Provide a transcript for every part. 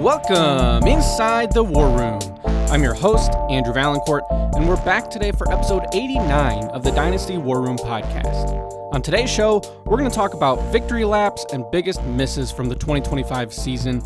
Welcome inside the War Room. I'm your host, Andrew Valancourt, and we're back today for episode 89 of the Dynasty War Room podcast. On today's show, we're going to talk about victory laps and biggest misses from the 2025 season.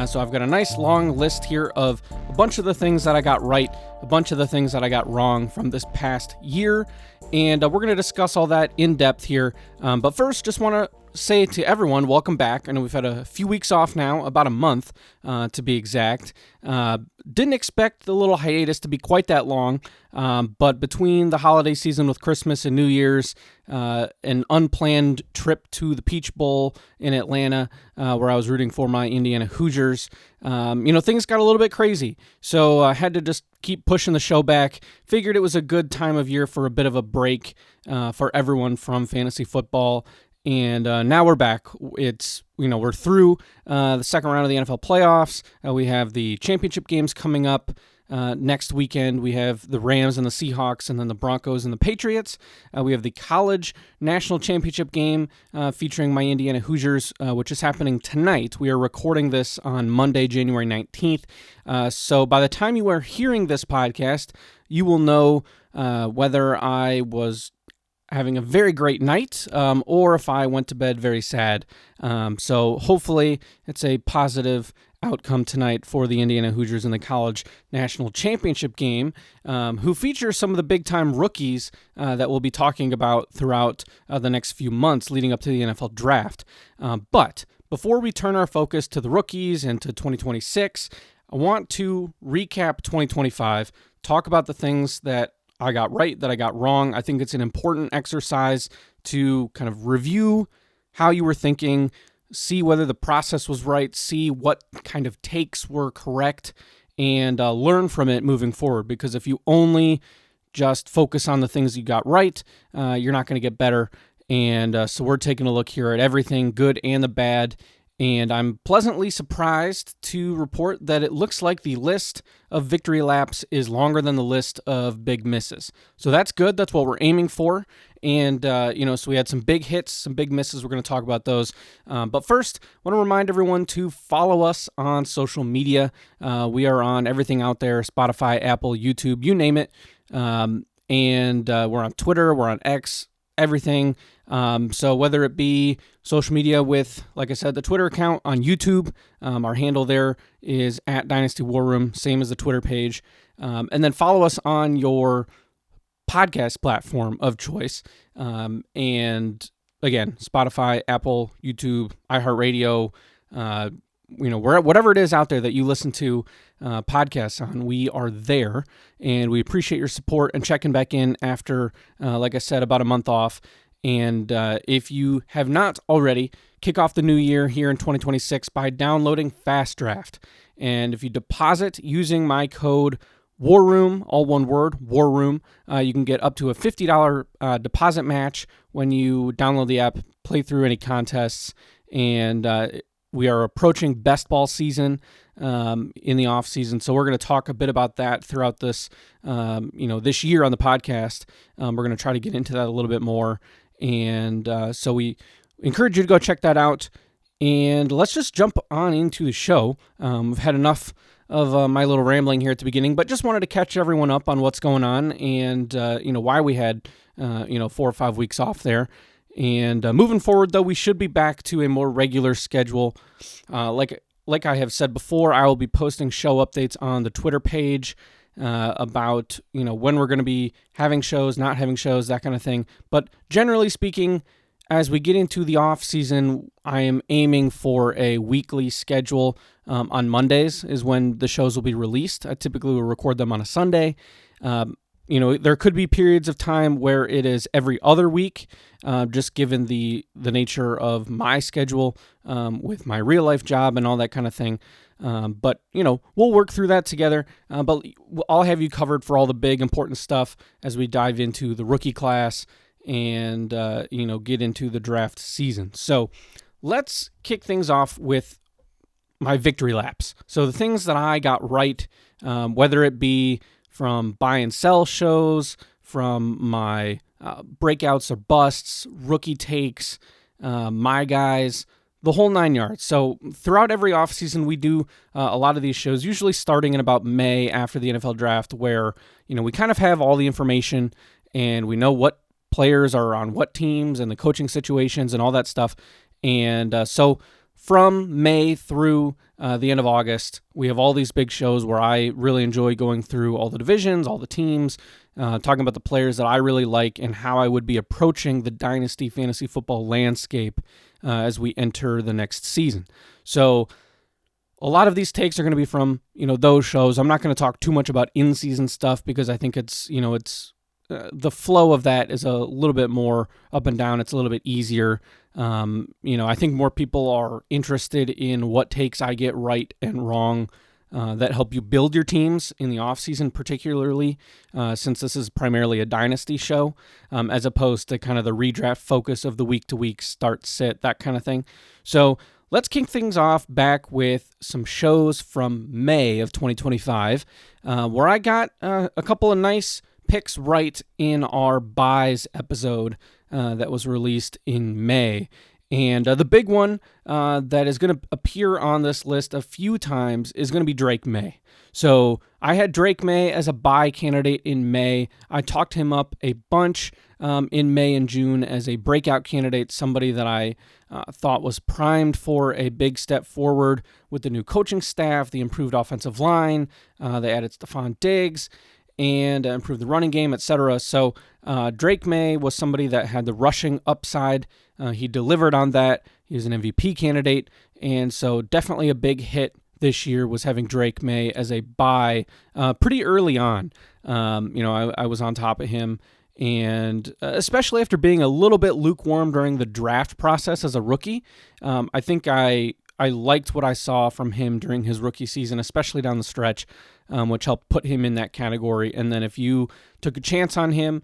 So I've got a nice long list here of a bunch of the things that I got right, a bunch of the things that I got wrong from this past year, and we're going to discuss all that in depth here. But first, just want to say to everyone, welcome back. I know we've had a few weeks off now, about a month to be exact. Didn't expect the little hiatus to be quite that long, but between the holiday season with Christmas and New Year's, an unplanned trip to the Peach Bowl in Atlanta, where I was rooting for my Indiana Hoosiers, things got a little bit crazy. So I had to just keep pushing the show back. Figured it was a good time of year for a bit of a break for everyone from fantasy football. And now we're back. We're through the second round of the NFL playoffs. We have the championship games coming up next weekend. We have the Rams and the Seahawks, and then the Broncos and the Patriots. We have the college national championship game featuring my Indiana Hoosiers, which is happening tonight. We are recording this on Monday, January 19th. So by the time you are hearing this podcast, you will know whether I was having a very great night, or if I went to bed very sad. So hopefully it's a positive outcome tonight for the Indiana Hoosiers in the college national championship game, who features some of the big-time rookies that we'll be talking about throughout the next few months leading up to the NFL draft. But before we turn our focus to the rookies and to 2026, I want to recap 2025, talk about the things that I got right, that I got wrong. I think it's an important exercise to kind of review how you were thinking, see whether the process was right, see what kind of takes were correct, and learn from it moving forward. Because if you only just focus on the things you got right, you're not going to get better. And so we're taking a look here at everything, good and the bad. And I'm pleasantly surprised to report that it looks like the list of victory laps is longer than the list of big misses. So that's good. That's what we're aiming for. And, so we had some big hits, some big misses. We're going to talk about those. But first, I want to remind everyone to follow us on social media. We are on everything out there, Spotify, Apple, YouTube, you name it. And we're on Twitter, we're on X, everything. So whether it be social media with, like I said, the Twitter account, on YouTube, our handle there is at Dynasty War Room, same as the Twitter page. And then follow us on your podcast platform of choice. And again, Spotify, Apple, YouTube, iHeartRadio, whatever it is out there that you listen to podcasts on, we are there, and we appreciate your support and checking back in after, like I said, about a month off. And if you have not already, kick off the new year here in 2026 by downloading Fast Draft. And if you deposit using my code WARROOM, all one word, WARROOM, you can get up to a $50 deposit match when you download the app, play through any contests, and we are approaching best ball season in the off season, so we're going to talk a bit about that throughout this, this year on the podcast. We're going to try to get into that a little bit more, and so we encourage you to go check that out. And let's just jump on into the show. We've had enough of my little rambling here at the beginning, but just wanted to catch everyone up on what's going on and why we had 4 or 5 weeks off there. And moving forward, though, we should be back to a more regular schedule. Like I have said before, I will be posting show updates on the Twitter page about when we're going to be having shows, not having shows, that kind of thing. But generally speaking, as we get into the off season, I am aiming for a weekly schedule. On Mondays is when the shows will be released. I typically will record them on a Sunday. There could be periods of time where it is every other week, just given the nature of my schedule with my real life job and all that kind of thing. But we'll work through that together. But I'll have you covered for all the big important stuff as we dive into the rookie class and get into the draft season. So let's kick things off with my victory laps. So the things that I got right, whether it be from buy and sell shows, from my breakouts or busts, rookie takes, my guys, the whole 9 yards. So throughout every offseason, we do a lot of these shows, usually starting in about May after the NFL draft, where, we kind of have all the information and we know what players are on what teams and the coaching situations and all that stuff. And so from May through the end of August, we have all these big shows where I really enjoy going through all the divisions, all the teams, talking about the players that I really like and how I would be approaching the Dynasty fantasy football landscape as we enter the next season. So a lot of these takes are going to be from, those shows. I'm not going to talk too much about in-season stuff because I think it's the flow of that is a little bit more up and down. It's a little bit easier. I think more people are interested in what takes I get right and wrong that help you build your teams in the offseason, particularly since this is primarily a dynasty show, as opposed to kind of the redraft focus of the week-to-week start, sit, that kind of thing. So let's kick things off back with some shows from May of 2025, where I got a couple of nice picks right in our buys episode that was released in May. And the big one that is going to appear on this list a few times is going to be Drake May. So I had Drake May as a buy candidate in May. I talked him up a bunch in May and June as a breakout candidate, somebody that I thought was primed for a big step forward with the new coaching staff, the improved offensive line. They added Stephon Diggs and improve the running game, etc. So Drake May was somebody that had the rushing upside. He delivered on that. He was an MVP candidate, and so definitely a big hit this year was having Drake May as a buy pretty early on. I was on top of him, and especially after being a little bit lukewarm during the draft process as a rookie, I think I liked what I saw from him during his rookie season, especially down the stretch, which helped put him in that category. And then if you took a chance on him,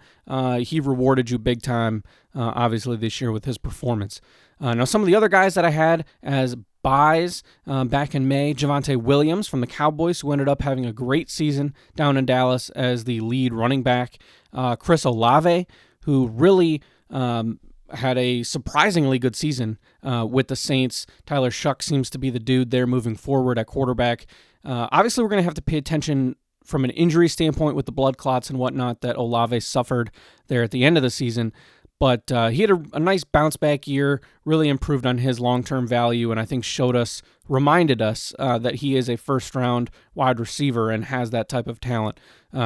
he rewarded you big time, obviously, this year with his performance. Now, some of the other guys that I had as buys back in May, Javonte Williams from the Cowboys, who ended up having a great season down in Dallas as the lead running back. Chris Olave, who really had a surprisingly good season with the Saints. Tyler Shuck seems to be the dude there moving forward at quarterback. Obviously, we're going to have to pay attention from an injury standpoint with the blood clots and whatnot that Olave suffered there at the end of the season. But he had a nice bounce back year, really improved on his long-term value, and I think reminded us that he is a first-round wide receiver and has that type of talent.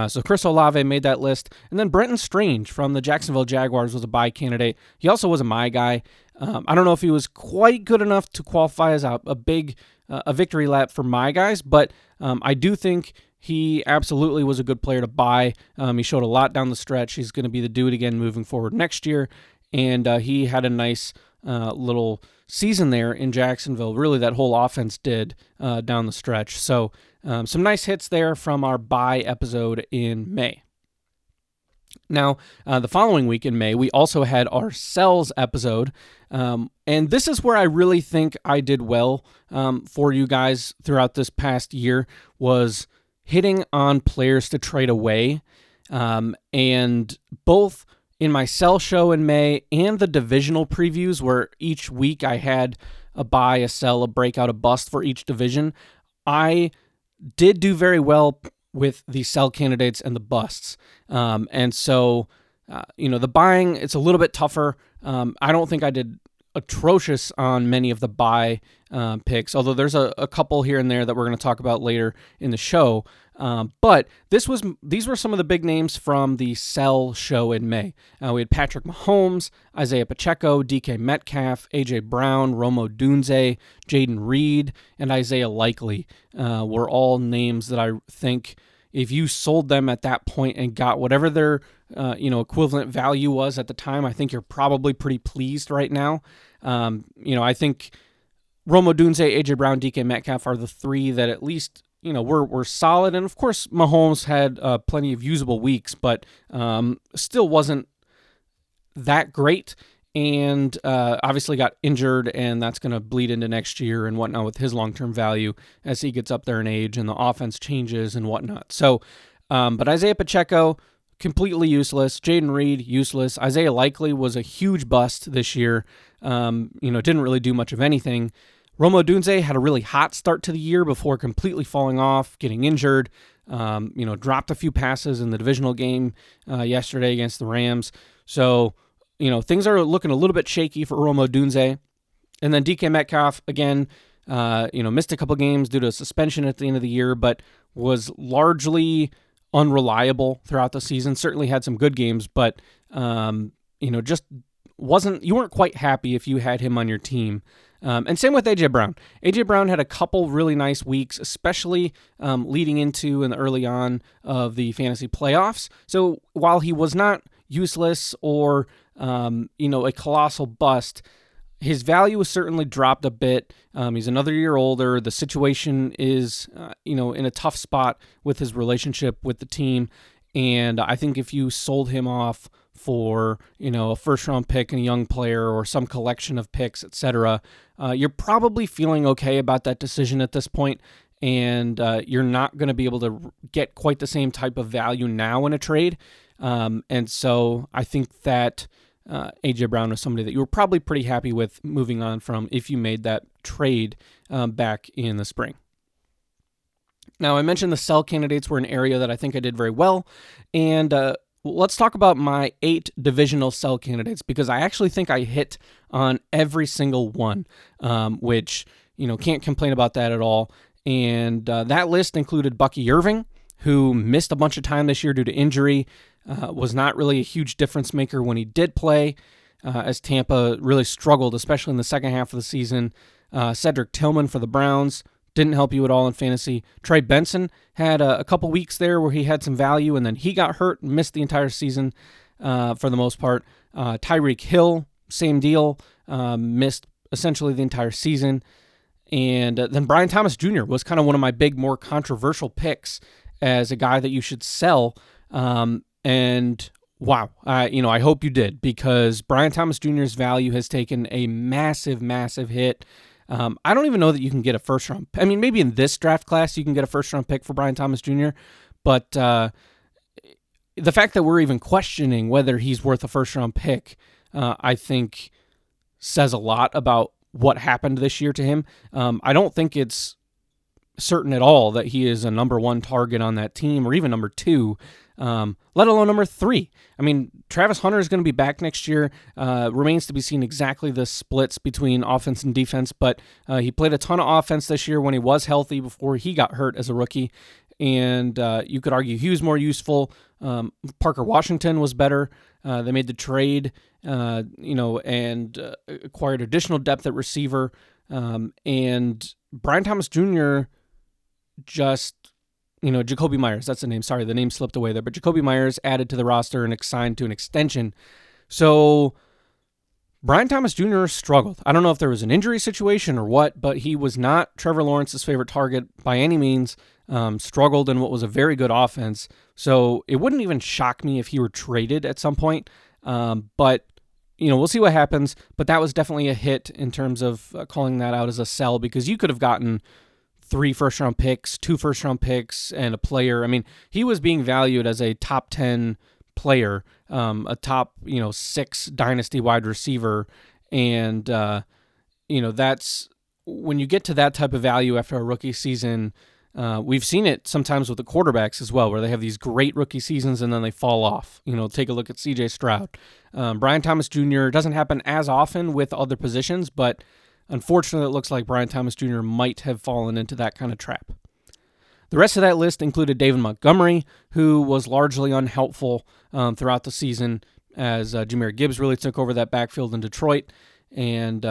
So Chris Olave made that list. And then Brenton Strange from the Jacksonville Jaguars was a buy candidate. He also was a my guy. I don't know if he was quite good enough to qualify as a big victory lap for my guys, but I do think he absolutely was a good player to buy. He showed a lot down the stretch. He's going to be the dude again moving forward next year, and he had a nice little season there in Jacksonville. Really, that whole offense did down the stretch. So some nice hits there from our buy episode in May. Now, the following week in May, we also had our sells episode, and this is where I really think I did well for you guys throughout this past year, was hitting on players to trade away, and both in my sell show in May and the divisional previews, where each week I had a buy, a sell, a breakout, a bust for each division, I did do very well with the sell candidates and the busts. And so, the buying, it's a little bit tougher. I don't think I did atrocious on many of the buy picks, although there's a couple here and there that we're going to talk about later in the show. But these were some of the big names from the sell show in May. We had Patrick Mahomes, Isaiah Pacheco, DK Metcalf, AJ Brown, Rome Odunze, Jaden Reed, and Isaiah Likely were all names that I think if you sold them at that point and got whatever their equivalent value was at the time, I think you're probably pretty pleased right now. I think Rome Odunze, AJ Brown, DK Metcalf are the three that at least were solid. And of course, Mahomes had plenty of usable weeks, but still wasn't that great. And obviously got injured, and that's going to bleed into next year and whatnot with his long-term value as he gets up there in age and the offense changes and whatnot. So, but Isaiah Pacheco, completely useless. Jaden Reed, useless. Isaiah Likely was a huge bust this year. Didn't really do much of anything. Rome Odunze had a really hot start to the year before completely falling off, getting injured. Dropped a few passes in the divisional game yesterday against the Rams. So, things are looking a little bit shaky for Rome Odunze. And then DK Metcalf, again, missed a couple games due to a suspension at the end of the year, but was largely unreliable throughout the season. Certainly had some good games, but, just you weren't quite happy if you had him on your team. And same with A.J. Brown. A.J. Brown had a couple really nice weeks, especially leading into and early on of the fantasy playoffs. So while he was not useless or, a colossal bust, his value has certainly dropped a bit. He's another year older. The situation is, in a tough spot with his relationship with the team. And I think if you sold him off for, a first-round pick and a young player or some collection of picks, etc., you're probably feeling okay about that decision at this point, and you're not going to be able to get quite the same type of value now in a trade. And so I think that A.J. Brown was somebody that you were probably pretty happy with moving on from if you made that trade back in the spring. Now, I mentioned the sell candidates were an area that I think I did very well, and let's talk about my 8 divisional sell candidates, because I actually think I hit on every single one, which, can't complain about that at all. And that list included Bucky Irving, who missed a bunch of time this year due to injury, was not really a huge difference maker when he did play, as Tampa really struggled, especially in the second half of the season. Cedric Tillman for the Browns didn't help you at all in fantasy. Trey Benson had a couple weeks there where he had some value, and then he got hurt and missed the entire season for the most part. Tyreek Hill, same deal, missed essentially the entire season. And then Brian Thomas Jr. was kind of one of my more controversial picks as a guy that you should sell. And wow, I hope you did, because Brian Thomas Jr.'s value has taken a massive, massive hit. I don't even know that you can get a first round. I mean, maybe in this draft class you can get a first round pick for Brian Thomas Jr., but the fact that we're even questioning whether he's worth a first round pick, I think says a lot about what happened this year to him. I don't think it's certain at all that he is a number 1 target on that team, or even number 2. Let alone number 3. I mean, Travis Hunter is going to be back next year. Remains to be seen exactly the splits between offense and defense, but he played a ton of offense this year when he was healthy before he got hurt as a rookie, and you could argue he was more useful. Parker Washington was better. They made the trade, and acquired additional depth at receiver, and Brian Thomas Jr. Jacoby Myers, that's the name. Sorry, the name slipped away there. But Jacoby Myers added to the roster and signed to an extension. So Brian Thomas Jr. struggled. I don't know if there was an injury situation or what, but he was not Trevor Lawrence's favorite target by any means. Struggled in what was a very good offense. So it wouldn't even shock me if he were traded at some point. But we'll see what happens. But that was definitely a hit in terms of calling that out as a sell, because you could have gotten 3 first-round picks, 2 first-round picks, and a player. I mean, he was being valued as a top 10 player, a top 6 dynasty wide receiver, and that's when you get to that type of value after a rookie season. We've seen it sometimes with the quarterbacks as well, where they have these great rookie seasons and then they fall off. Take a look at C.J. Stroud. Brian Thomas Jr. doesn't happen as often with other positions, but unfortunately, it looks like Brian Thomas Jr. might have fallen into that kind of trap. The rest of that list included David Montgomery, who was largely unhelpful throughout the season as Jahmyr Gibbs really took over that backfield in Detroit. And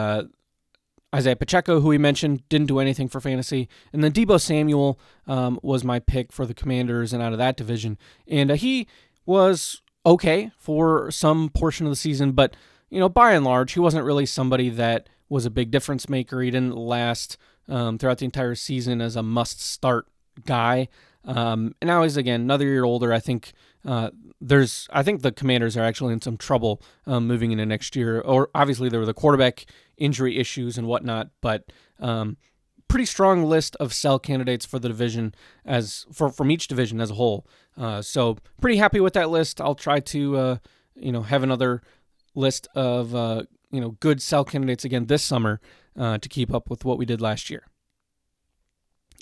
Isaiah Pacheco, who we mentioned, didn't do anything for fantasy. And then Deebo Samuel was my pick for the Commanders and out of that division. And he was okay for some portion of the season, but by and large, he wasn't really somebody that was a big difference maker. He didn't last throughout the entire season as a must-start guy. And now he's, again, another year older. I think I think the Commanders are actually in some trouble moving into next year. Or obviously there were the quarterback injury issues and whatnot, but pretty strong list of sell candidates for the division from each division as a whole. So pretty happy with that list. I'll try to have another list of good sell candidates again this summer to keep up with what we did last year.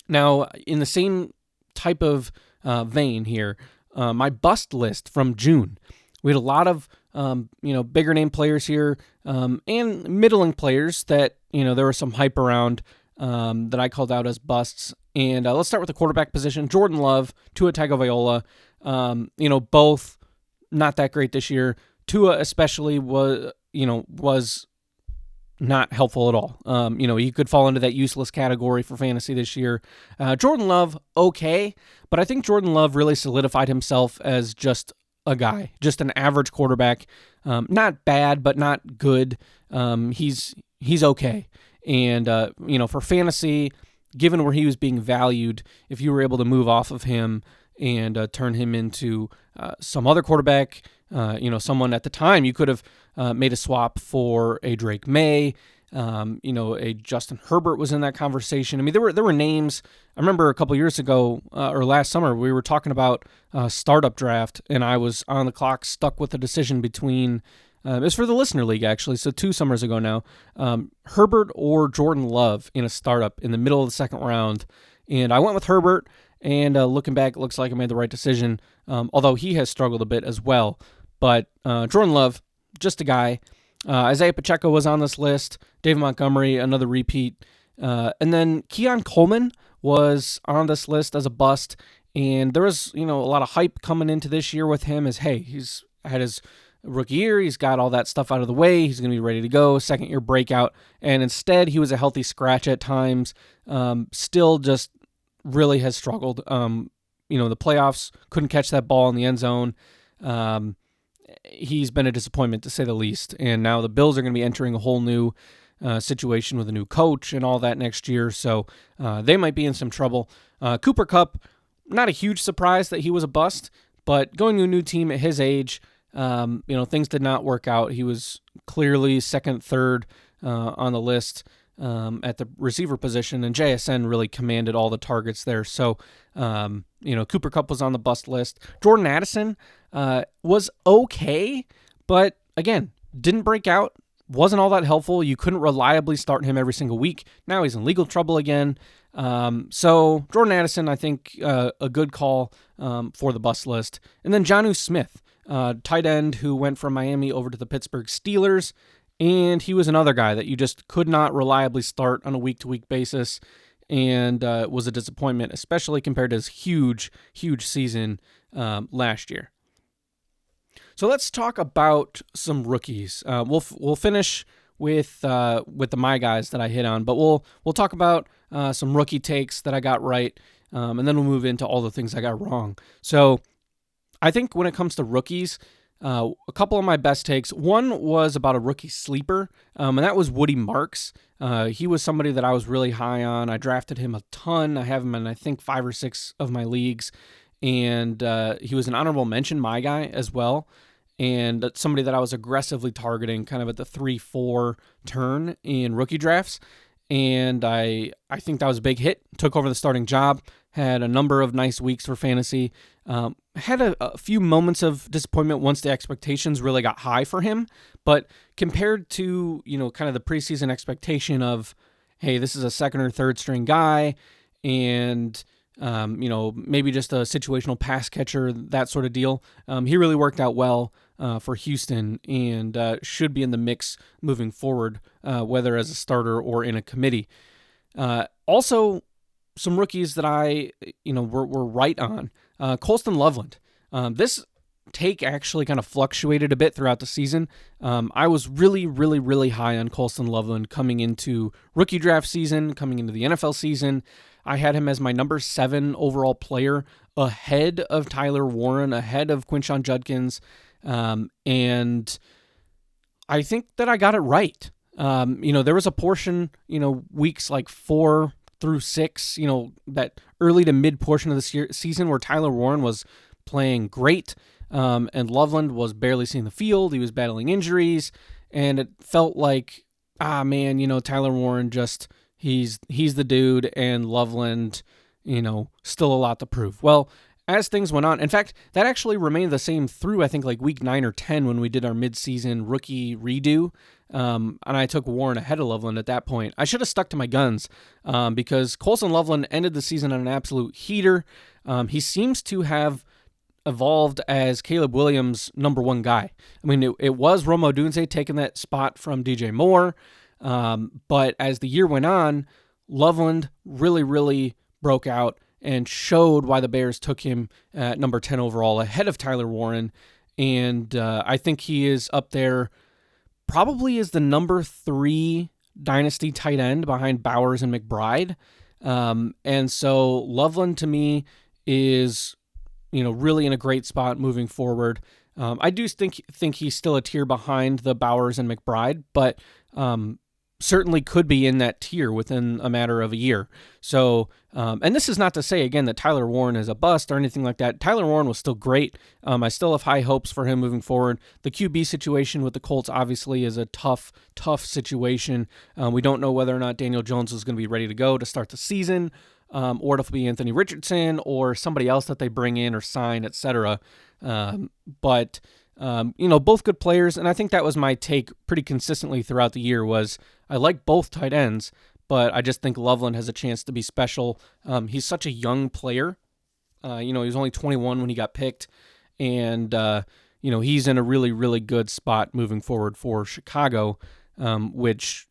Now, in the same type of vein here, my bust list from June. We had a lot of bigger name players here and middling players that there was some hype around that I called out as busts. And let's start with the quarterback position. Jordan Love, Tua Tagovailoa, both not that great this year. Tua especially was not helpful at all. He could fall into that useless category for fantasy this year. Jordan Love, okay, but I think Jordan Love really solidified himself as just a guy, just an average quarterback. Not bad, but not good. He's okay. And, for fantasy, given where he was being valued, if you were able to move off of him and turn him into some other quarterback, someone at the time, you could have made a swap for a Drake May. A Justin Herbert was in that conversation. I mean, there were names. I remember a couple years ago or last summer, we were talking about startup draft, and I was on the clock stuck with a decision between. It was for the Listener League, actually, so 2 summers ago now. Herbert or Jordan Love in a startup in the middle of the second round. And I went with Herbert, and looking back, it looks like I made the right decision, although he has struggled a bit as well. But Jordan Love, just a guy. Isaiah Pacheco was on this list. David Montgomery, another repeat. And then Keon Coleman was on this list as a bust. And there was, a lot of hype coming into this year with him as, hey, he's had his rookie year. He's got all that stuff out of the way. He's going to be ready to go. Second-year breakout. And instead, he was a healthy scratch at times. Still just really has struggled. The playoffs, couldn't catch that ball in the end zone. He's been a disappointment, to say the least. And now the Bills are going to be entering a whole new situation with a new coach and all that next year. So they might be in some trouble. Cooper Kupp, not a huge surprise that he was a bust, but going to a new team at his age, things did not work out. He was clearly second, third on the list at the receiver position, and JSN really commanded all the targets there. So, Cooper Kupp was on the bust list. Jordan Addison was okay, but again, didn't break out, wasn't all that helpful. You couldn't reliably start him every single week. Now he's in legal trouble again. So Jordan Addison, I think, a good call for the bust list. And then Jonnu Smith, tight end who went from Miami over to the Pittsburgh Steelers, and he was another guy that you just could not reliably start on a week-to-week basis, and was a disappointment, especially compared to his huge season last year. So let's talk about some rookies. We'll finish with the my guys that I hit on, but we'll talk about some rookie takes that I got right, and then we'll move into all the things I got wrong. So I think when it comes to rookies, a couple of my best takes. One was about a rookie sleeper, and that was Woody Marks. He was somebody that I was really high on. I drafted him a ton. I have him in, I think, 5 or 6 of my leagues, and he was an honorable mention, my guy, as well, and somebody that I was aggressively targeting kind of at the 3-4 turn in rookie drafts, and I think that was a big hit. Took over the starting job, had a number of nice weeks for fantasy, had a few moments of disappointment once the expectations really got high for him, but compared to, kind of the preseason expectation of, hey, this is a second or third string guy, and, maybe just a situational pass catcher, that sort of deal, he really worked out well for Houston and should be in the mix moving forward, whether as a starter or in a committee. Also, some rookies that I, were right on. Colston Loveland. This take actually kind of fluctuated a bit throughout the season. I was really, really, really high on Colston Loveland coming into rookie draft season, coming into the NFL season. I had him as my number 7 overall player, ahead of Tyler Warren, ahead of Quinshon Judkins, and I think that I got it right. There was a portion, weeks like 4 through 6, that early to mid portion of the season where Tyler Warren was playing great, and Loveland was barely seeing the field. He was battling injuries, and it felt like, Tyler Warren he's the dude, and Loveland, still a lot to prove. Well, as things went on, in fact, that actually remained the same through, I think, like week 9 or 10 when we did our midseason rookie redo. And I took Warren ahead of Loveland at that point. I should have stuck to my guns because Colson Loveland ended the season on an absolute heater. He seems to have evolved as Caleb Williams' number one guy. I mean, it was Rome Odunze taking that spot from DJ Moore. But as the year went on, Loveland really, really broke out and showed why the Bears took him at number 10 overall ahead of Tyler Warren. And I think he is up there probably as the number 3 Dynasty tight end behind Bowers and McBride. And so Loveland to me is, really in a great spot moving forward. I do think he's still a tier behind the Bowers and McBride, but certainly could be in that tier within a matter of a year. So, and this is not to say, again, that Tyler Warren is a bust or anything like that. Tyler Warren was still great. I still have high hopes for him moving forward. The QB situation with the Colts obviously is a tough situation. We don't know whether or not Daniel Jones is going to be ready to go to start the season, or it'll be Anthony Richardson or somebody else that they bring in or sign, etc. But both good players, and I think that was my take pretty consistently throughout the year was I like both tight ends, but I just think Loveland has a chance to be special. He's such a young player. He was only 21 when he got picked, and he's in a really, really good spot moving forward for Chicago, which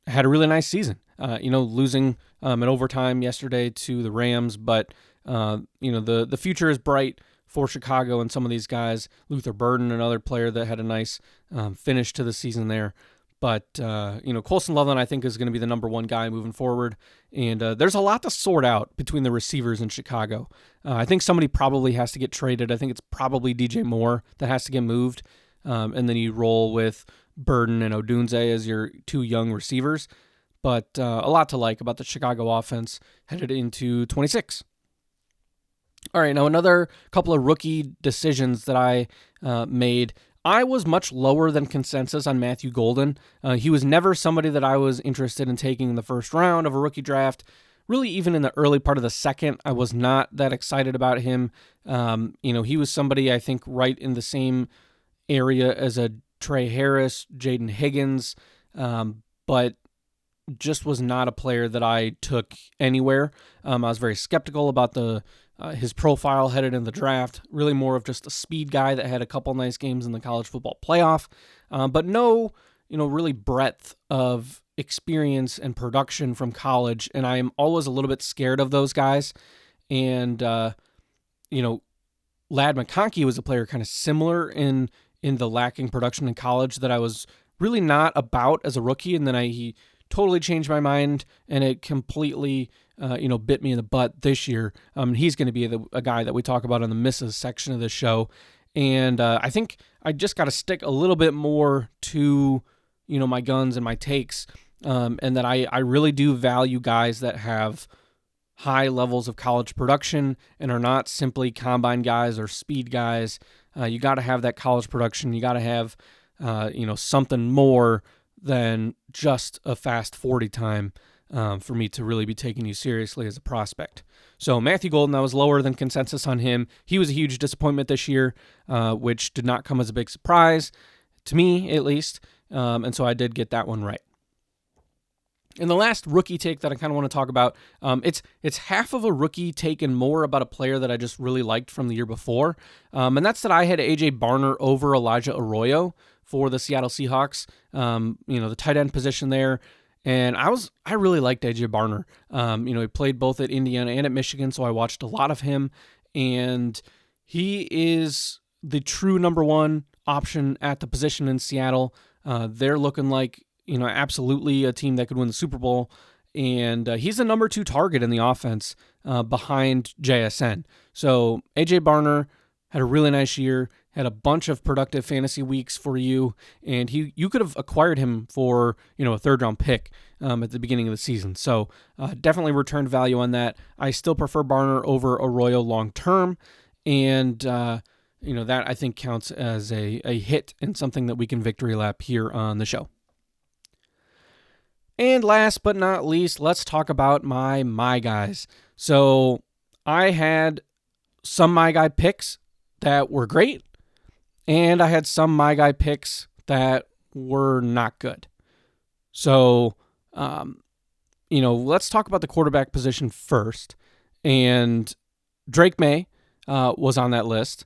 had a really nice season. Losing in overtime yesterday to the Rams, but the future is bright for Chicago and some of these guys. Luther Burden, another player that had a nice finish to the season there. But, Colson Loveland, I think, is going to be the number one guy moving forward. And there's a lot to sort out between the receivers in Chicago. I think somebody probably has to get traded. I think it's probably DJ Moore that has to get moved. And then you roll with Burden and Odunze as your 2 young receivers. But a lot to like about the Chicago offense headed into 26. All right, now another couple of rookie decisions that I made. I was much lower than consensus on Matthew Golden. He was never somebody that I was interested in taking in the first round of a rookie draft. Really, even in the early part of the second, I was not that excited about him. He was somebody I think right in the same area as a Trey Harris, Jaden Higgins, but just was not a player that I took anywhere. I was very skeptical about his profile headed in the draft, really more of just a speed guy that had a couple nice games in the college football playoff, but no, really breadth of experience and production from college. And I'm always a little bit scared of those guys. And, Lad McConkey was a player kind of similar in the lacking production in college that I was really not about as a rookie. And then he totally changed my mind, and it completely, bit me in the butt this year. He's going to be a guy that we talk about on the misses section of this show. And I think I just got to stick a little bit more to, my guns and my takes, and that I really do value guys that have high levels of college production and are not simply combine guys or speed guys. You got to have that college production. You got to have, something more than just a fast 40 time for me to really be taking you seriously as a prospect. So Matthew Golden, I was lower than consensus on him. He was a huge disappointment this year, which did not come as a big surprise, to me at least, and so I did get that one right. And the last rookie take that I kind of want to talk about, it's half of a rookie take and more about a player that I just really liked from the year before, and that's that I had A.J. Barner over Elijah Arroyo for the Seattle Seahawks, the tight end position there. And I really liked A.J. Barner. He played both at Indiana and at Michigan, so I watched a lot of him. And he is the true number one option at the position in Seattle. They're looking like, absolutely a team that could win the Super Bowl. And he's the number 2 target in the offense behind JSN. So A.J. Barner had a really nice year, had a bunch of productive fantasy weeks for you, and you could have acquired him for, a 3rd-round pick at the beginning of the season. So definitely returned value on that. I still prefer Barner over Arroyo long-term, and, that I think counts as a hit and something that we can victory lap here on the show. And last but not least, let's talk about my guys. So I had some my guy picks that were great, and I had some my guy picks that were not good. So, let's talk about the quarterback position first. And Drake May was on that list.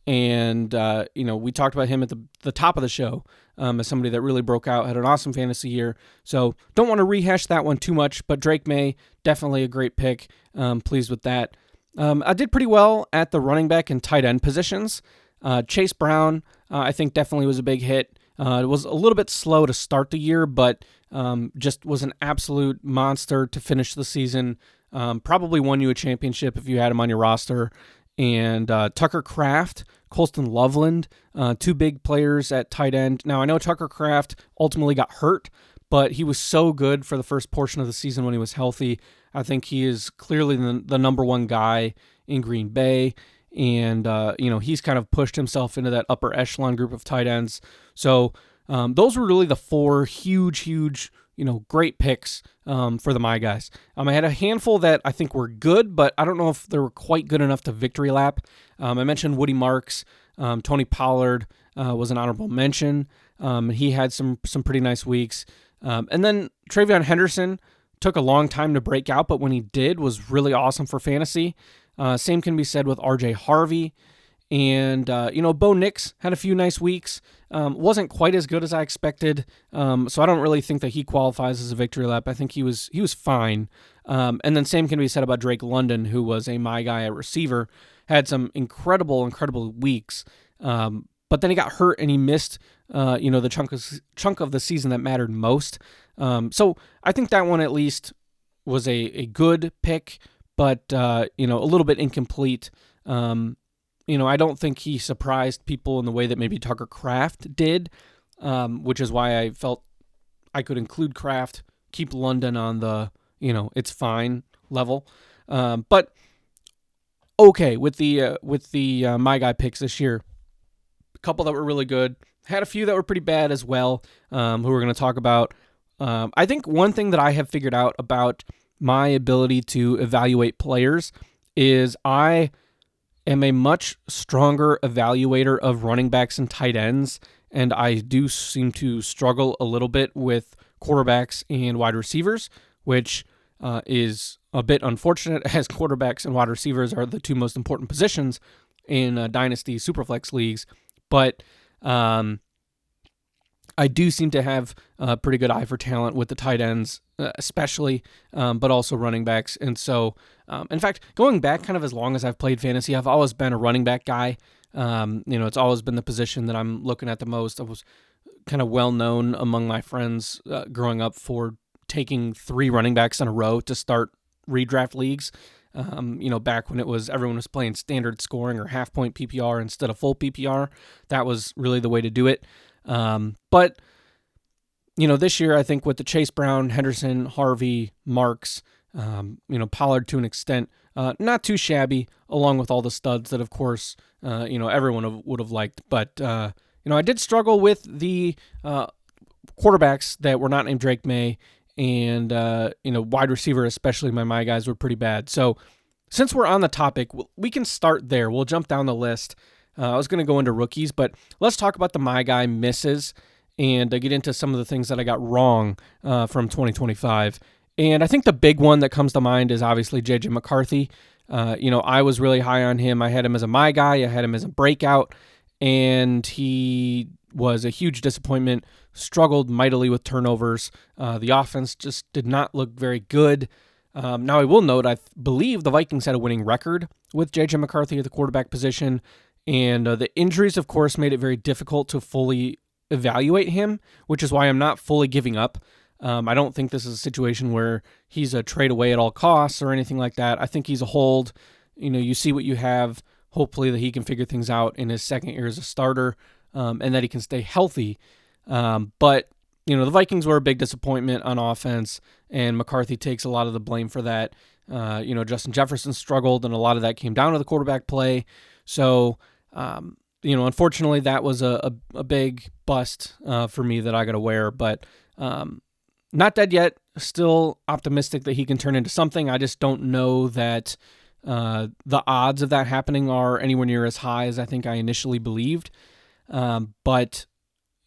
And, we talked about him at the top of the show as somebody that really broke out, had an awesome fantasy year. So don't want to rehash that one too much, but Drake May, definitely a great pick. Pleased with that. I did pretty well at the running back and tight end positions. Chase Brown, I think definitely was a big hit. It was a little bit slow to start the year, but just was an absolute monster to finish the season. Probably won you a championship if you had him on your roster. And Tucker Kraft, Colston Loveland, two big players at tight end. Now, I know Tucker Kraft ultimately got hurt, but he was so good for the first portion of the season when he was healthy. I think he is clearly the number one guy in Green Bay. And, he's kind of pushed himself into that upper echelon group of tight ends. So those were really the four huge, great picks for the my guys. I had a handful that I think were good, but I don't know if they were quite good enough to victory lap. I mentioned Woody Marks. Tony Pollard was an honorable mention. He had some pretty nice weeks. And then Travion Henderson took a long time to break out, but when he did, was really awesome for fantasy. Same can be said with RJ Harvey. And, Bo Nix had a few nice weeks. Wasn't quite as good as I expected. So I don't really think that he qualifies as a victory lap. I think he was fine. And then same can be said about Drake London, who was a my guy at receiver, had some incredible weeks. But then he got hurt and he missed, the chunk of the season that mattered most. So I think that one at least was a good pick, but, a little bit incomplete. I don't think he surprised people in the way that maybe Tucker Kraft did, which is why I felt I could include Kraft, keep London on the, it's fine level. But okay, with the my guy picks this year, a couple that were really good, had a few that were pretty bad as well, who we're going to talk about. I think one thing that I have figured out about my ability to evaluate players is I am a much stronger evaluator of running backs and tight ends, and I do seem to struggle a little bit with quarterbacks and wide receivers, which is a bit unfortunate as quarterbacks and wide receivers are the two most important positions in Dynasty Superflex leagues. But I do seem to have a pretty good eye for talent with the tight ends, especially, but also running backs. And so, in fact, going back kind of as long as I've played fantasy, I've always been a running back guy. It's always been the position that I'm looking at the most. I was kind of well known among my friends growing up for taking 3 running backs in a row to start redraft leagues. Back when everyone was playing standard scoring or half point PPR instead of full PPR, that was really the way to do it. But this year I think with the Chase Brown, Henderson, Harvey, Marks, Pollard to an extent, not too shabby, along with all the studs that of course, everyone would have liked. But, I did struggle with the quarterbacks that were not named Drake May, and, wide receiver, especially my guys, were pretty bad. So since we're on the topic, we can start there. We'll jump down the list. I was going to go into rookies, but let's talk about the my guy misses and get into some of the things that I got wrong from 2025. And I think the big one that comes to mind is obviously J.J. McCarthy. I was really high on him. I had him as a my guy. I had him as a breakout, and he was a huge disappointment, struggled mightily with turnovers. The offense just did not look very good. Now, I will note, I believe the Vikings had a winning record with J.J. McCarthy at the quarterback position, and the injuries, of course, made it very difficult to fully evaluate him, which is why I'm not fully giving up. I don't think this is a situation where he's a trade away at all costs or anything like that. I think he's a hold. You see what you have. Hopefully that he can figure things out in his second year as a starter, and that he can stay healthy. But the Vikings were a big disappointment on offense, and McCarthy takes a lot of the blame for that. Justin Jefferson struggled, and a lot of that came down to the quarterback play. So, unfortunately, that was a big bust for me that I got to wear. But, not dead yet. Still optimistic that he can turn into something. I just don't know that the odds of that happening are anywhere near as high as I think I initially believed. But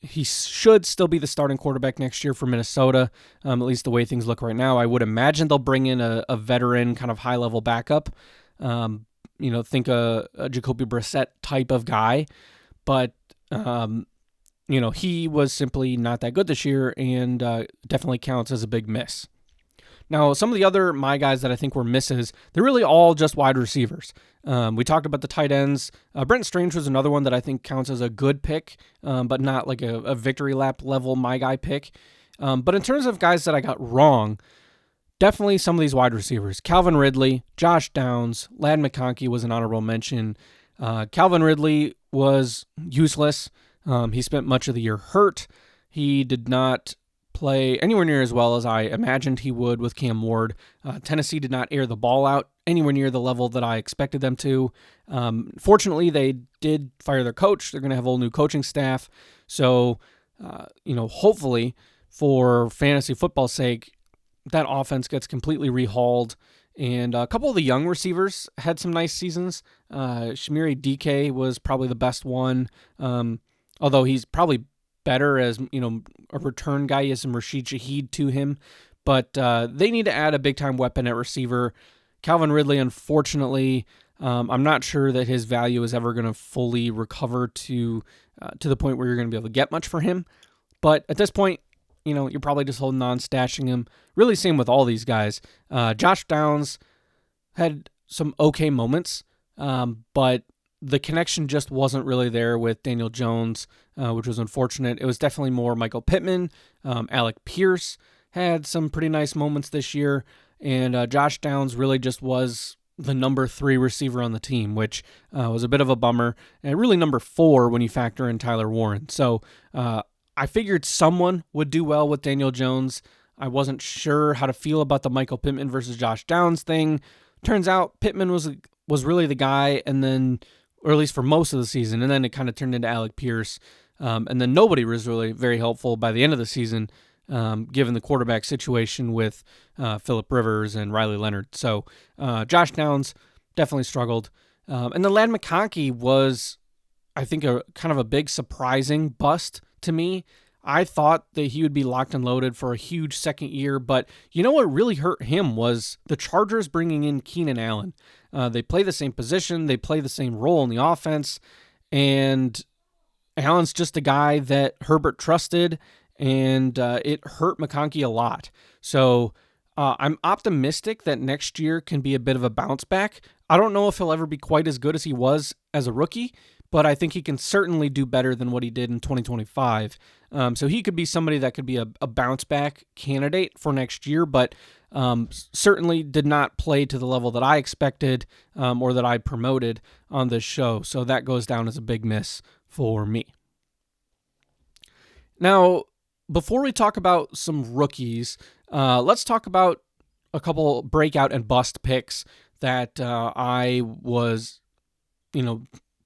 he should still be the starting quarterback next year for Minnesota, at least the way things look right now. I would imagine they'll bring in a veteran kind of high-level backup. Think a Jacoby Brissett type of guy. But, he was simply not that good this year and definitely counts as a big miss. Now, some of the other my guys that I think were misses, they're really all just wide receivers. We talked about the tight ends. Brent Strange was another one that I think counts as a good pick, but not like a victory lap level my guy pick. But in terms of guys that I got wrong, definitely some of these wide receivers. Calvin Ridley, Josh Downs, Ladd McConkey was an honorable mention. Calvin Ridley was useless. He spent much of the year hurt. He did not play anywhere near as well as I imagined he would with Cam Ward. Tennessee did not air the ball out anywhere near the level that I expected them to. Fortunately, they did fire their coach. They're going to have a whole new coaching staff. So, hopefully for fantasy football's sake, that offense gets completely rehauled. And a couple of the young receivers had some nice seasons. Shamiri DK was probably the best one, although he's probably better as a return guy. He has some Rashid Shaheed to him, but they need to add a big time weapon at receiver. Calvin Ridley, unfortunately, I'm not sure that his value is ever going to fully recover to the point where you're going to be able to get much for him. But at this point, you're probably just holding on, stashing him. Really, same with all these guys. Josh Downs had some okay moments, but the connection just wasn't really there with Daniel Jones, which was unfortunate. It was definitely more Michael Pittman. Alec Pierce had some pretty nice moments this year, and Josh Downs really just was the number 3 receiver on the team, which was a bit of a bummer, and really number 4 when you factor in Tyler Warren. So I figured someone would do well with Daniel Jones. I wasn't sure how to feel about the Michael Pittman versus Josh Downs thing. Turns out Pittman was really the guy, and then, or at least for most of the season, and then it kind of turned into Alec Pierce. And then nobody was really very helpful by the end of the season, given the quarterback situation with Phillip Rivers and Riley Leonard. So Josh Downs definitely struggled. And then Ladd McConkey was, I think, a kind of a big surprising bust to me. I thought that he would be locked and loaded for a huge second year, but what really hurt him was the Chargers bringing in Keenan Allen. They play the same position, they play the same role in the offense, and Allen's just a guy that Herbert trusted, and it hurt McConkey a lot. So I'm optimistic that next year can be a bit of a bounce back. I don't know if he'll ever be quite as good as he was as a rookie, but I think he can certainly do better than what he did in 2025. So he could be somebody that could be a bounce back candidate for next year, but certainly did not play to the level that I expected or that I promoted on this show. So that goes down as a big miss for me. Now, before we talk about some rookies, let's talk about a couple breakout and bust picks that I was,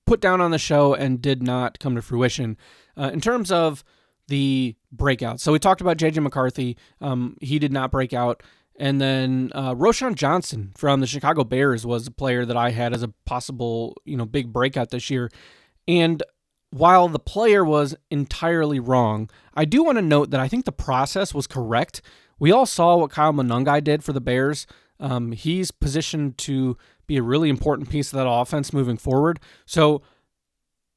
put down on the show and did not come to fruition in terms of the breakout. So we talked about J.J. McCarthy. He did not break out. And then Roschon Johnson from the Chicago Bears was a player that I had as a possible, big breakout this year. And while the player was entirely wrong, I do want to note that I think the process was correct. We all saw what Kyle Monangai did for the Bears. He's positioned to be a really important piece of that offense moving forward. So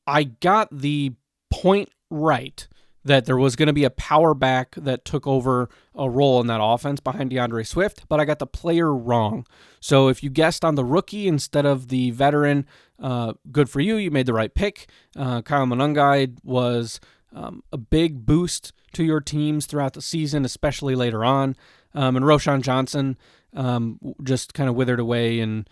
I got the point right that there was going to be a power back that took over a role in that offense behind DeAndre Swift, but I got the player wrong. So if you guessed on the rookie instead of the veteran, good for you. You made the right pick. Kyle Monangai was a big boost to your teams throughout the season, especially later on. And Roschon Johnson just kind of withered away and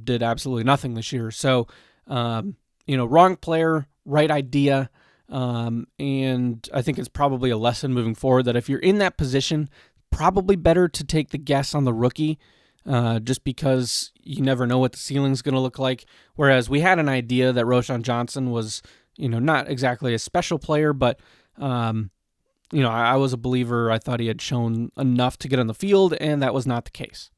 did absolutely nothing this year. So, wrong player, right idea. And I think it's probably a lesson moving forward that if you're in that position, probably better to take the guess on the rookie, just because you never know what the ceiling's going to look like. Whereas we had an idea that Roschon Johnson was, not exactly a special player, but I was a believer. I thought he had shown enough to get on the field, and that was not the case.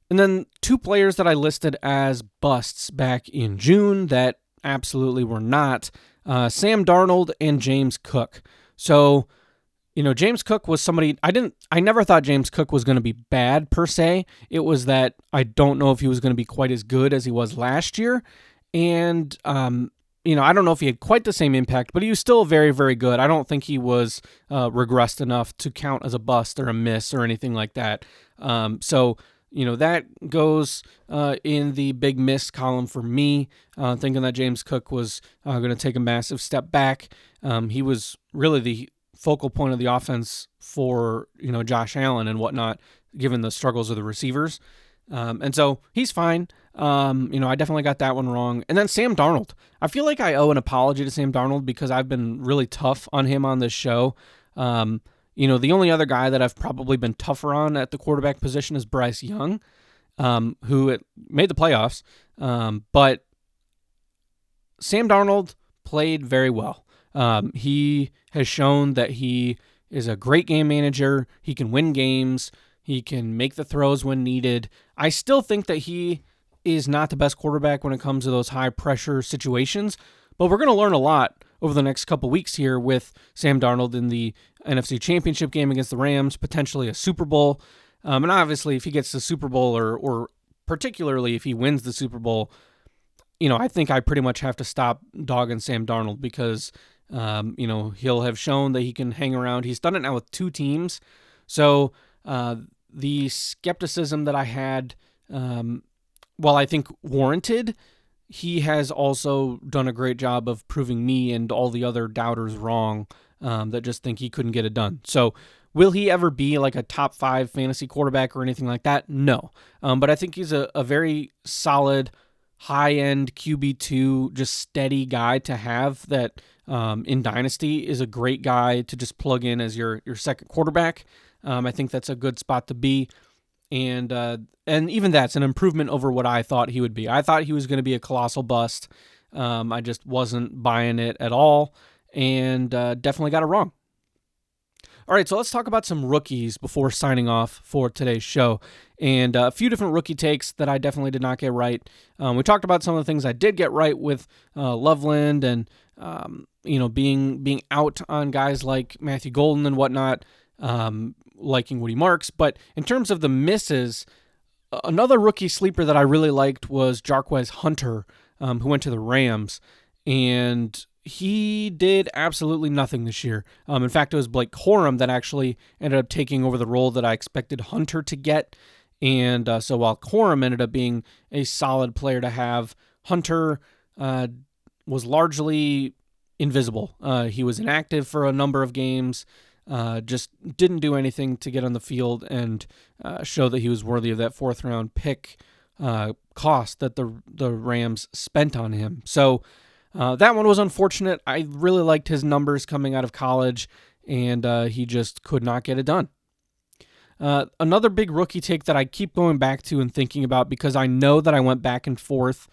And then two players that I listed as busts back in June that absolutely were not, Sam Darnold and James Cook. So, James Cook was somebody, I never thought James Cook was going to be bad per se. It was that I don't know if he was going to be quite as good as he was last year. And, I don't know if he had quite the same impact, but he was still very, very good. I don't think he was regressed enough to count as a bust or a miss or anything like that. So that goes in the big miss column for me, thinking that James Cook was going to take a massive step back. He was really the focal point of the offense for, Josh Allen and whatnot, given the struggles of the receivers. And so he's fine. I definitely got that one wrong. And then Sam Darnold. I feel like I owe an apology to Sam Darnold because I've been really tough on him on this show. The only other guy that I've probably been tougher on at the quarterback position is Bryce Young, who made the playoffs. But Sam Darnold played very well. He has shown that he is a great game manager. He can win games. He can make the throws when needed. I still think that he is not the best quarterback when it comes to those high-pressure situations, but we're going to learn a lot over the next couple weeks here with Sam Darnold in the NFC Championship game against the Rams, potentially a Super Bowl. And obviously, if he gets the Super Bowl or particularly if he wins the Super Bowl, I think I pretty much have to stop dogging Sam Darnold because, he'll have shown that he can hang around. He's done it now with two teams. So the skepticism that I had, while I think warranted, he has also done a great job of proving me and all the other doubters wrong that just think he couldn't get it done. So will he ever be like a top 5 fantasy quarterback or anything like that? No. But I think he's a very solid, high-end QB2, just steady guy to have that in Dynasty is a great guy to just plug in as your second quarterback. I think that's a good spot to be. And even that's an improvement over what I thought he would be. I thought he was going to be a colossal bust. I just wasn't buying it at all, and definitely got it wrong. All right, so let's talk about some rookies before signing off for today's show. And a few different rookie takes that I definitely did not get right. We talked about some of the things I did get right with Loveland and being out on guys like Matthew Golden and whatnot. Liking Woody Marks, but in terms of the misses, another rookie sleeper that I really liked was Jarquez Hunter, who went to the Rams, and he did absolutely nothing this year. In fact, it was Blake Corum that actually ended up taking over the role that I expected Hunter to get, and so while Corum ended up being a solid player to have, Hunter was largely invisible. He was inactive for a number of games, just didn't do anything to get on the field and show that he was worthy of that 4th round pick cost that the Rams spent on him. So that one was unfortunate. I really liked his numbers coming out of college, and he just could not get it done. Another big rookie take that I keep going back to and thinking about because I know that I went back and forth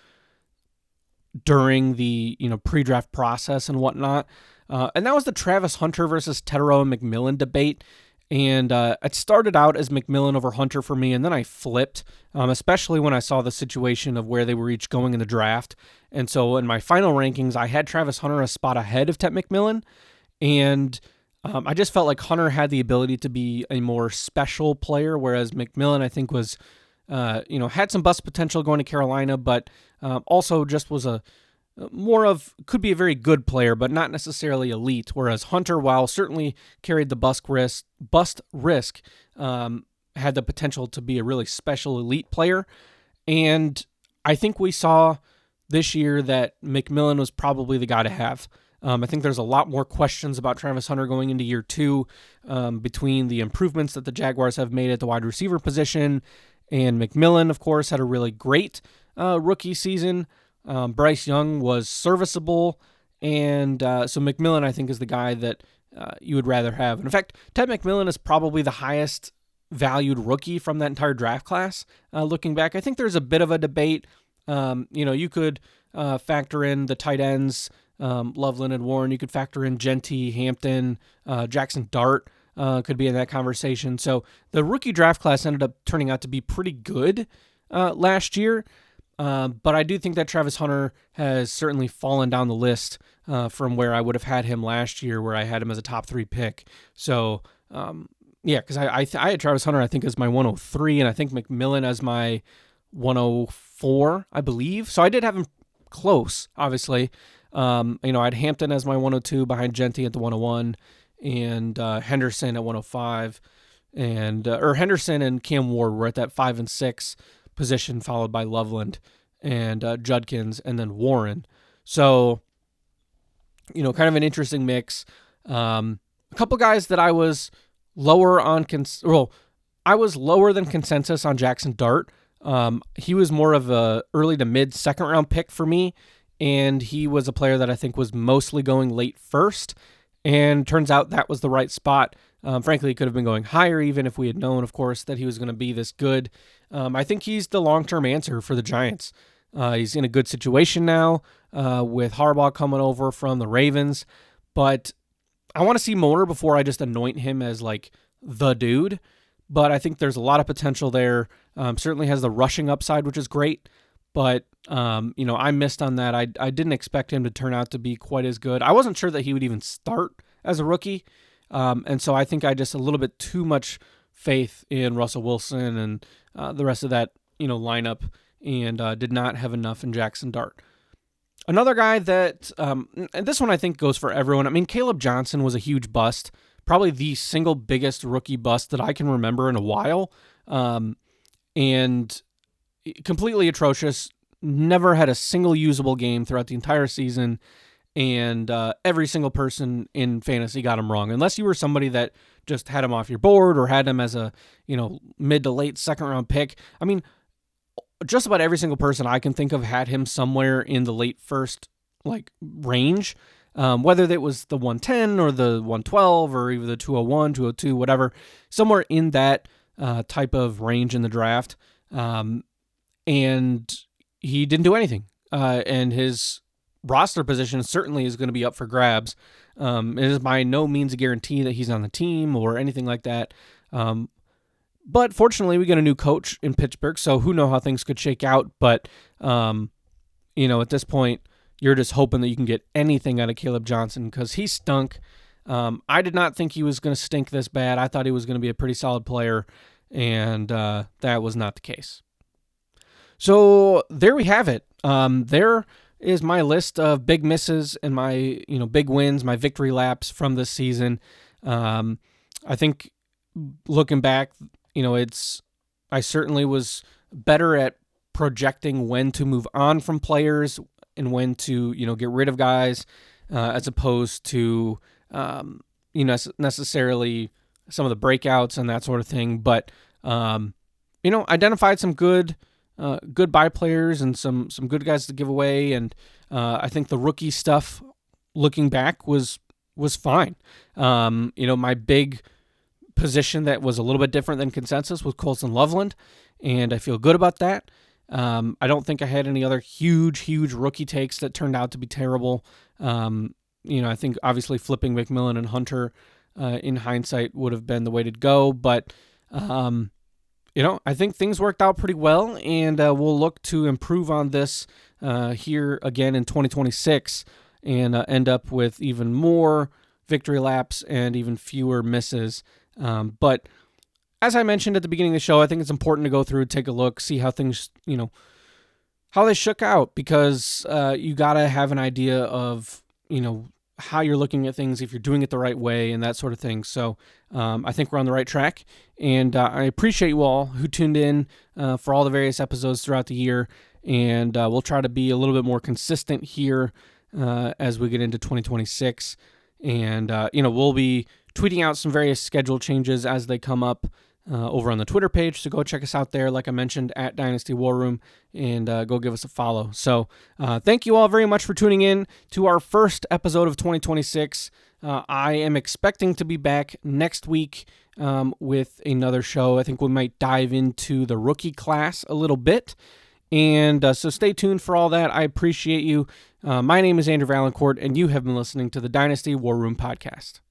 during the pre-draft process and whatnot. And that was the Travis Hunter versus Tetero McMillan debate. And it started out as McMillan over Hunter for me, and then I flipped, especially when I saw the situation of where they were each going in the draft. And so in my final rankings, I had Travis Hunter a spot ahead of Tet McMillan. And I just felt like Hunter had the ability to be a more special player, whereas McMillan, I think, was, had some bust potential going to Carolina, but also just was could be a very good player, but not necessarily elite. Whereas Hunter, while certainly carried the bust risk, had the potential to be a really special elite player. And I think we saw this year that McMillan was probably the guy to have. I think there's a lot more questions about Travis Hunter going into year 2 between the improvements that the Jaguars have made at the wide receiver position. And McMillan, of course, had a really great rookie season. Bryce Young was serviceable, and so McMillan, I think, is the guy that you would rather have. And in fact, Tet McMillan is probably the highest valued rookie from that entire draft class. Looking back, I think there's a bit of a debate. You could factor in the tight ends Loveland and Warren. You could factor in Genty, Hampton, Jackson Dart could be in that conversation. So the rookie draft class ended up turning out to be pretty good last year. But I do think that Travis Hunter has certainly fallen down the list from where I would have had him last year, where I had him as a top 3 pick. So, because I had Travis Hunter, I think, as my 103, and I think McMillan as my 104, I believe. So I did have him close, obviously. I had Hampton as my 102 behind Genty at the 101, and Henderson at 105, and Henderson and Cam Ward were at that 5 and 6 position, followed by Loveland and Judkins, and then Warren. So, kind of an interesting mix. A couple guys that I was lower on, I was lower than consensus on Jackson Dart. He was more of a early to mid second round pick for me, and he was a player that I think was mostly going late first, and turns out that was the right spot. Frankly, he could have been going higher even if we had known, of course, that he was going to be this good. I think he's the long-term answer for the Giants. He's in a good situation now with Harbaugh coming over from the Ravens, but I want to see more before I just anoint him as like the dude. But I think there's a lot of potential there. Certainly has the rushing upside, which is great. But, I missed on that. I didn't expect him to turn out to be quite as good. I wasn't sure that he would even start as a rookie. And so I think I just a little bit too much faith in Russell Wilson and the rest of that, lineup, and did not have enough in Jackson Dart. Another guy that, and this one I think goes for everyone. I mean, Caleb Johnson was a huge bust, probably the single biggest rookie bust that I can remember in a while, and completely atrocious. Never had a single usable game throughout the entire season, and every single person in fantasy got him wrong, unless you were somebody that just had him off your board or had him as a mid to late second round pick. I mean, just about every single person I can think of had him somewhere in the late first range, whether it was the 110 or the 112 or even the 201, 202, whatever, somewhere in that type of range in the draft. And he didn't do anything. And his roster position certainly is going to be up for grabs. It is by no means a guarantee that he's on the team or anything like that. But fortunately, we got a new coach in Pittsburgh, so who knows how things could shake out. But, at this point, you're just hoping that you can get anything out of Caleb Johnson because he stunk. I did not think he was going to stink this bad. I thought he was going to be a pretty solid player, and that was not the case. So there we have it. There is my list of big misses and my big wins, my victory laps from this season. I think looking back, I certainly was better at projecting when to move on from players and when to get rid of guys, as opposed to necessarily some of the breakouts and that sort of thing. But identified some good buy players and some good guys to give away, and I think the rookie stuff, looking back, was fine. My big position that was a little bit different than consensus was Colson Loveland, and I feel good about that. I don't think I had any other huge rookie takes that turned out to be terrible. I think obviously flipping McMillan and Hunter in hindsight would have been the way to go, but I think things worked out pretty well, and we'll look to improve on this here again in 2026 and end up with even more victory laps and even fewer misses. But as I mentioned at the beginning of the show, I think it's important to go through, take a look, see how things, how they shook out, because you got to have an idea of, how you're looking at things, if you're doing it the right way and that sort of thing. So I think we're on the right track, and I appreciate you all who tuned in for all the various episodes throughout the year, and we'll try to be a little bit more consistent here as we get into 2026, and we'll be tweeting out some various schedule changes as they come up over on the Twitter page, so go check us out there, like I mentioned, at Dynasty War Room, and go give us a follow. So thank you all very much for tuning in to our first episode of 2026. I am expecting to be back next week with another show. I think we might dive into the rookie class a little bit, and so stay tuned for all that. I appreciate you My name is Andrew Valancourt, and you have been listening to the Dynasty War Room podcast.